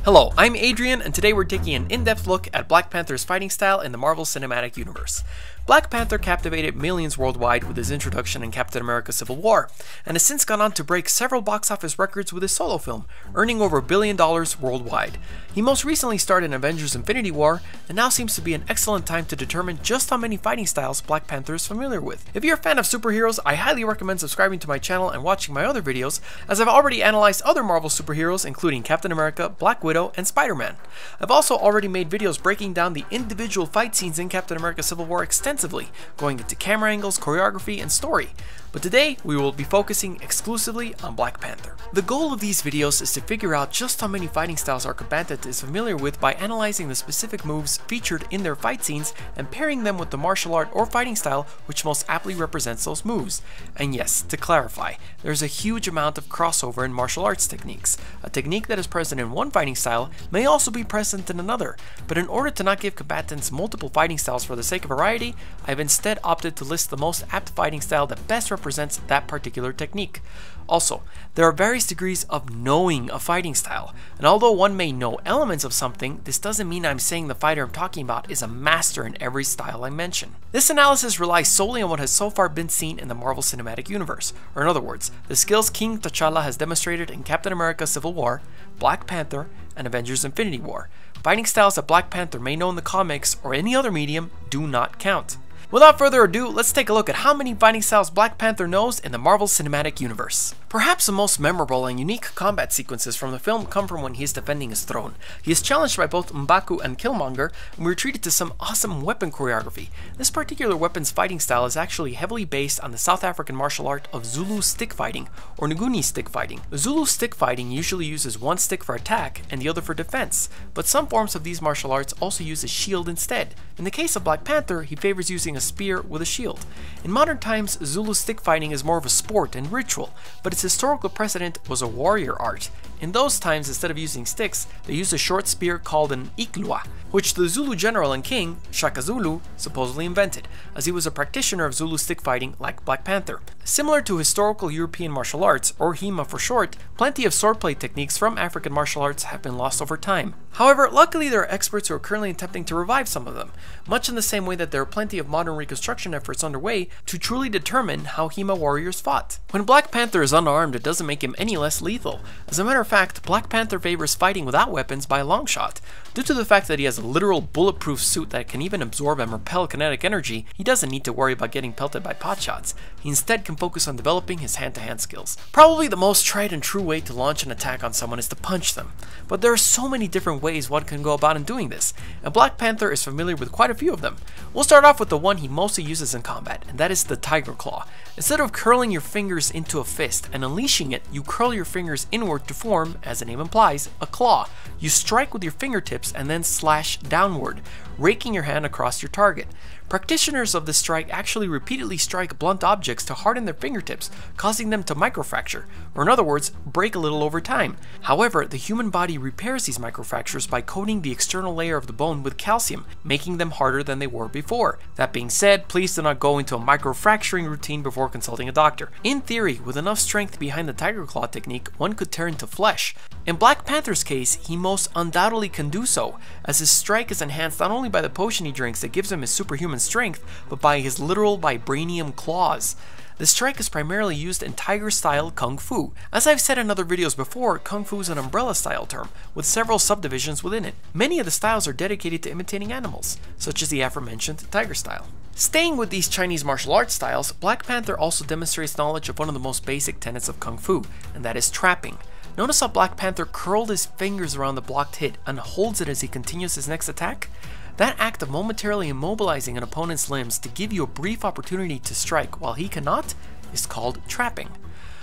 Hello, I'm Adrian, and today we're taking an in-depth look at Black Panther's fighting style in the Marvel Cinematic Universe. Black Panther captivated millions worldwide with his introduction in Captain America Civil War, and has since gone on to break several box office records with his solo film, earning over $1 billion worldwide. He most recently starred in Avengers Infinity War, and now seems to be an excellent time to determine just how many fighting styles Black Panther is familiar with. If you're a fan of superheroes, I highly recommend subscribing to my channel and watching my other videos, as I've already analyzed other Marvel superheroes including Captain America, Black Widow, and Spider-Man. I've also already made videos breaking down the individual fight scenes in Captain America Civil War extensively, going into camera angles, choreography, and story. But today, we will be focusing exclusively on Black Panther. The goal of these videos is to figure out just how many fighting styles our combatant is familiar with by analyzing the specific moves featured in their fight scenes and pairing them with the martial art or fighting style which most aptly represents those moves. And yes, to clarify, there's a huge amount of crossover in martial arts techniques. A technique that is present in one fighting style may also be present in another, but in order to not give combatants multiple fighting styles for the sake of variety, I've instead opted to list the most apt fighting style that best represents that particular technique. Also, there are various degrees of knowing a fighting style, and although one may know elements of something, this doesn't mean I'm saying the fighter I'm talking about is a master in every style I mention. This analysis relies solely on what has so far been seen in the Marvel Cinematic Universe, or in other words, the skills King T'Challa has demonstrated in Captain America Civil War, Black Panther, and Avengers Infinity War. Fighting styles that Black Panther may know in the comics or any other medium do not count. Without further ado, let's take a look at how many fighting styles Black Panther knows in the Marvel Cinematic Universe. Perhaps the most memorable and unique combat sequences from the film come from when he is defending his throne. He is challenged by both M'Baku and Killmonger, and we are treated to some awesome weapon choreography. This particular weapon's fighting style is actually heavily based on the South African martial art of Zulu stick fighting, or Nguni stick fighting. Zulu stick fighting usually uses one stick for attack and the other for defense, but some forms of these martial arts also use a shield instead. In the case of Black Panther, he favors using a spear with a shield. In modern times, Zulu stick fighting is more of a sport and ritual, but its historical precedent was a warrior art. In those times, instead of using sticks, they used a short spear called an iklua, which the Zulu general and king, Shaka Zulu, supposedly invented, as he was a practitioner of Zulu stick fighting like Black Panther. Similar to historical European martial arts, or HEMA for short, plenty of swordplay techniques from African martial arts have been lost over time. However, luckily there are experts who are currently attempting to revive some of them, much in the same way that there are plenty of modern reconstruction efforts underway to truly determine how HEMA warriors fought. When Black Panther is unarmed, it doesn't make him any less lethal. As a matter of fact, Black Panther favors fighting without weapons by a long shot. Due to the fact that he has a literal bulletproof suit that can even absorb and repel kinetic energy, he doesn't need to worry about getting pelted by potshots. He instead can focus on developing his hand-to-hand skills. Probably the most tried and true way to launch an attack on someone is to punch them, but there are so many different ways one can go about in doing this, and Black Panther is familiar with quite a few of them. We'll start off with the one he mostly uses in combat, and that is the Tiger Claw. Instead of curling your fingers into a fist and unleashing it, you curl your fingers inward to form, as the name implies, a claw. You strike with your fingertips and then slash downward, raking your hand across your target. Practitioners of this strike actually repeatedly strike blunt objects to harden their fingertips, causing them to microfracture, or in other words, break a little over time. However, the human body repairs these microfractures by coating the external layer of the bone with calcium, making them harder than they were before. That being said, please do not go into a microfracturing routine before consulting a doctor. In theory, with enough strength behind the Tiger Claw technique, one could turn into flesh. In Black Panther's case, he most undoubtedly can do so, as his strike is enhanced not only by the potion he drinks that gives him his superhuman strength, but by his literal vibranium claws. The strike is primarily used in tiger-style Kung Fu. As I've said in other videos before, Kung Fu is an umbrella-style term, with several subdivisions within it. Many of the styles are dedicated to imitating animals, such as the aforementioned tiger style. Staying with these Chinese martial arts styles, Black Panther also demonstrates knowledge of one of the most basic tenets of Kung Fu, and that is trapping. Notice how Black Panther curled his fingers around the blocked hit and holds it as he continues his next attack? That act of momentarily immobilizing an opponent's limbs to give you a brief opportunity to strike while he cannot is called trapping.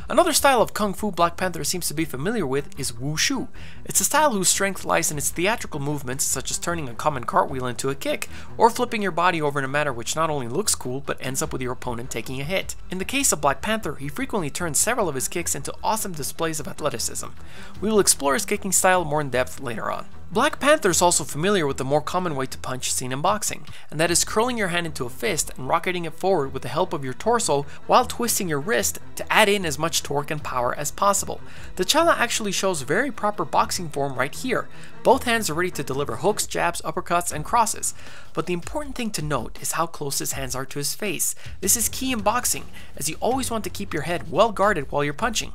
Another style of Kung Fu Black Panther seems to be familiar with is Wushu. It's a style whose strength lies in its theatrical movements, such as turning a common cartwheel into a kick, or flipping your body over in a manner which not only looks cool, but ends up with your opponent taking a hit. In the case of Black Panther, he frequently turns several of his kicks into awesome displays of athleticism. We will explore his kicking style more in depth later on. Black Panther is also familiar with the more common way to punch seen in boxing, and that is curling your hand into a fist and rocketing it forward with the help of your torso while twisting your wrist to add in as much torque and power as possible. T'Challa actually shows very proper boxing form right here. Both hands are ready to deliver hooks, jabs, uppercuts, and crosses. But the important thing to note is how close his hands are to his face. This is key in boxing, as you always want to keep your head well guarded while you're punching.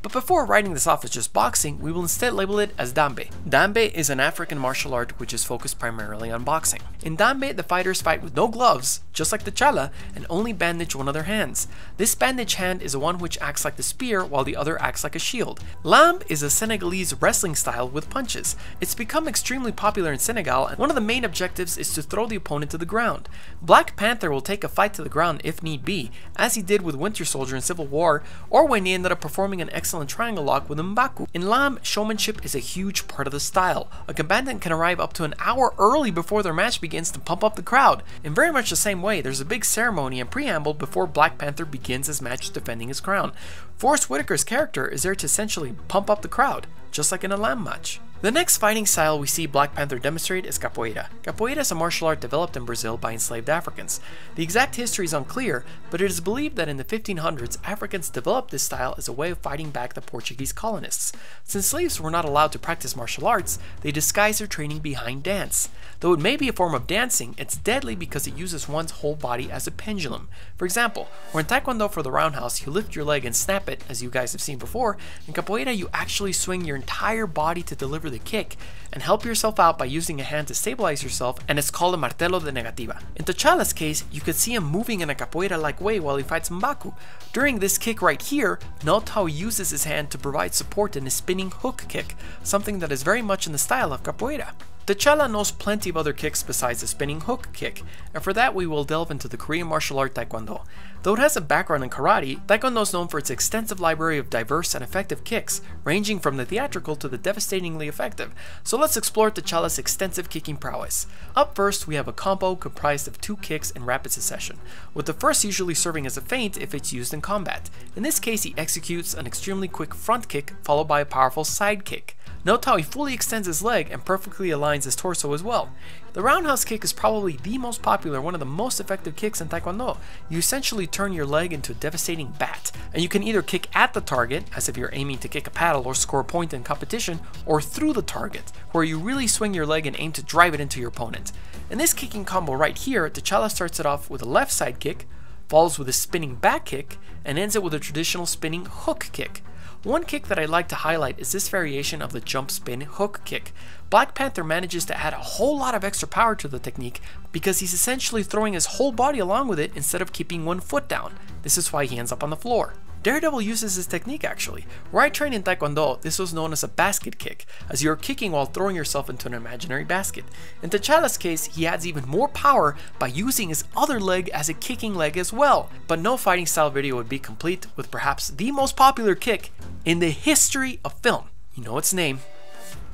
But before writing this off as just boxing, we will instead label it as Dambe. Dambe is an African martial art which is focused primarily on boxing. In Dambe, the fighters fight with no gloves, just like T'Challa, and only bandage one of their hands. This bandage hand is the one which acts like the spear while the other acts like a shield. Lamb is a Senegalese wrestling style with punches. It's become extremely popular in Senegal, and one of the main objectives is to throw the opponent to the ground. Black Panther will take a fight to the ground if need be, as he did with Winter Soldier in Civil War, or when he ended up performing an excellent triangle lock with M'Baku. In Lamb, showmanship is a huge part of the style. A combatant can arrive up to an hour early before their match begins to pump up the crowd. In very much the same way, there's a big ceremony and preamble before Black Panther begins his match defending his crown. Forrest Whitaker's character is there to essentially pump up the crowd, just like in a Lamb match. The next fighting style we see Black Panther demonstrate is Capoeira. Capoeira is a martial art developed in Brazil by enslaved Africans. The exact history is unclear, but it is believed that in the 1500s, Africans developed this style as a way of fighting back the Portuguese colonists. Since slaves were not allowed to practice martial arts, they disguised their training behind dance. Though it may be a form of dancing, it's deadly because it uses one's whole body as a pendulum. For example, where in Taekwondo for the roundhouse, you lift your leg and snap it, as you guys have seen before, in Capoeira you actually swing your entire body to deliver the kick and help yourself out by using a hand to stabilize yourself, and it's called a martelo de negativa. In T'Challa's case, you could see him moving in a capoeira-like way while he fights M'Baku. During this kick right here, note how he uses his hand to provide support in his spinning hook kick, something that is very much in the style of capoeira. T'Challa knows plenty of other kicks besides the spinning hook kick, and for that we will delve into the Korean martial art Taekwondo. Though it has a background in karate, Taekwondo is known for its extensive library of diverse and effective kicks, ranging from the theatrical to the devastatingly effective. So let's explore T'Challa's extensive kicking prowess. Up first, we have a combo comprised of 2 kicks in rapid succession, with the first usually serving as a feint if it's used in combat. In this case, he executes an extremely quick front kick followed by a powerful side kick. Note how he fully extends his leg and perfectly aligns his torso as well. The Roundhouse Kick is probably the most popular, one of the most effective kicks in Taekwondo. You essentially turn your leg into a devastating bat, and you can either kick at the target, as if you're aiming to kick a paddle or score a point in competition, or through the target, where you really swing your leg and aim to drive it into your opponent. In this kicking combo right here, T'Challa starts it off with a left side kick, follows with a spinning back kick, and ends it with a traditional spinning hook kick. One kick that I'd like to highlight is this variation of the jump spin hook kick. Black Panther manages to add a whole lot of extra power to the technique because he's essentially throwing his whole body along with it instead of keeping one foot down. This is why he ends up on the floor. Daredevil uses this technique actually. Where I trained in Taekwondo, this was known as a basket kick, as you're kicking while throwing yourself into an imaginary basket. In T'Challa's case, he adds even more power by using his other leg as a kicking leg as well. But no fighting style video would be complete with perhaps the most popular kick in the history of film. You know its name,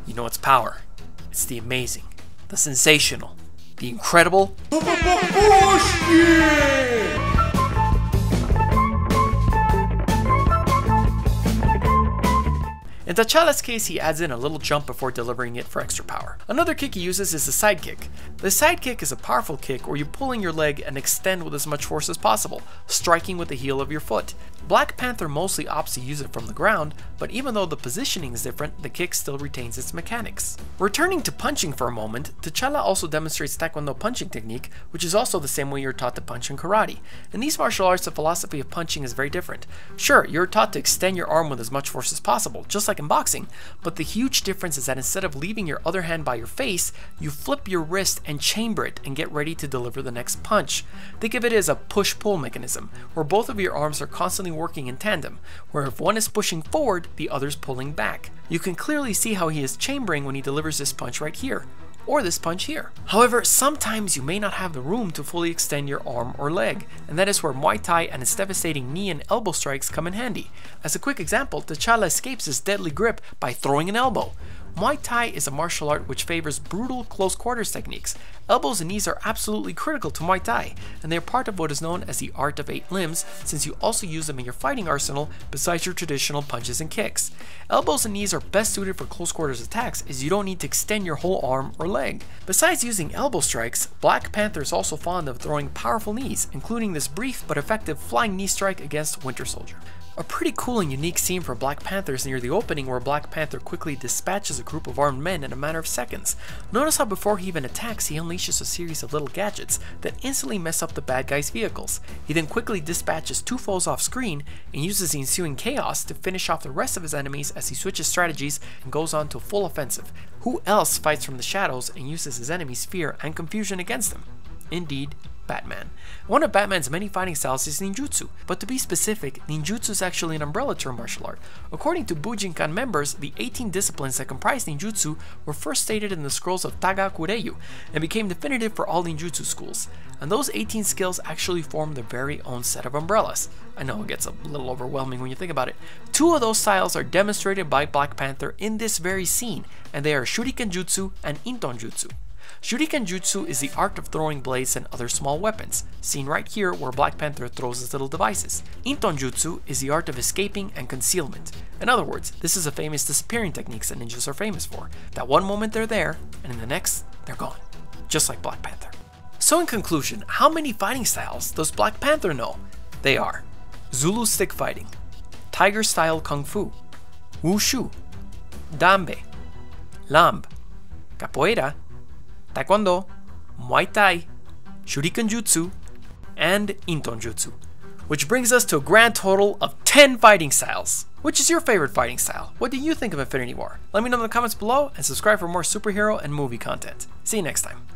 you know its power. It's the amazing, the sensational, the incredible Wushu! In T'Challa's case, he adds in a little jump before delivering it for extra power. Another kick he uses is the side kick. The side kick is a powerful kick where you pull in your leg and extend with as much force as possible, striking with the heel of your foot. Black Panther mostly opts to use it from the ground, but even though the positioning is different, the kick still retains its mechanics. Returning to punching for a moment, T'Challa also demonstrates Taekwondo punching technique, which is also the same way you're taught to punch in karate. In these martial arts, the philosophy of punching is very different. Sure, you're taught to extend your arm with as much force as possible, just like in boxing, but the huge difference is that instead of leaving your other hand by your face, you flip your wrist and chamber it and get ready to deliver the next punch. Think of it as a push-pull mechanism, where both of your arms are constantly working in tandem, where if one is pushing forward, the other's pulling back. You can clearly see how he is chambering when he delivers this punch right here, or this punch here. However, sometimes you may not have the room to fully extend your arm or leg, and that is where Muay Thai and its devastating knee and elbow strikes come in handy. As a quick example, T'Challa escapes his deadly grip by throwing an elbow. Muay Thai is a martial art which favors brutal close quarters techniques. Elbows and knees are absolutely critical to Muay Thai, and they are part of what is known as the art of 8 limbs, since you also use them in your fighting arsenal besides your traditional punches and kicks. Elbows and knees are best suited for close quarters attacks as you don't need to extend your whole arm or leg. Besides using elbow strikes, Black Panther is also fond of throwing powerful knees, including this brief but effective flying knee strike against Winter Soldier. A pretty cool and unique scene for Black Panther is near the opening, where Black Panther quickly dispatches a group of armed men in a matter of seconds. Notice how before he even attacks, he unleashes a series of little gadgets that instantly mess up the bad guys' vehicles. He then quickly dispatches 2 foes off screen and uses the ensuing chaos to finish off the rest of his enemies as he switches strategies and goes on to full offensive. Who else fights from the shadows and uses his enemies' fear and confusion against them? Indeed, Batman. One of Batman's many fighting styles is ninjutsu, but to be specific, ninjutsu is actually an umbrella term martial art. According to Bujinkan members, the 18 disciplines that comprise ninjutsu were first stated in the scrolls of Taga Kureyu and became definitive for all ninjutsu schools. And those 18 skills actually form their very own set of umbrellas. I know it gets a little overwhelming when you think about it. 2 of those styles are demonstrated by Black Panther in this very scene, and they are Shuriken Jutsu and Inton Jutsu. Shuriken Jutsu is the art of throwing blades and other small weapons, seen right here where Black Panther throws his little devices. Inton Jutsu is the art of escaping and concealment. In other words, this is a famous disappearing techniques that ninjas are famous for. That one moment they're there, and in the next, they're gone. Just like Black Panther. So in conclusion, how many fighting styles does Black Panther know? They are Zulu stick fighting, Tiger style Kung Fu, Wushu, Dambe, Lamb, Capoeira, Taekwondo, Muay Thai, Shuriken Jutsu, and Inton Jutsu. Which brings us to a grand total of 10 fighting styles. Which is your favorite fighting style? What do you think of Infinity War? Let me know in the comments below and subscribe for more superhero and movie content. See you next time.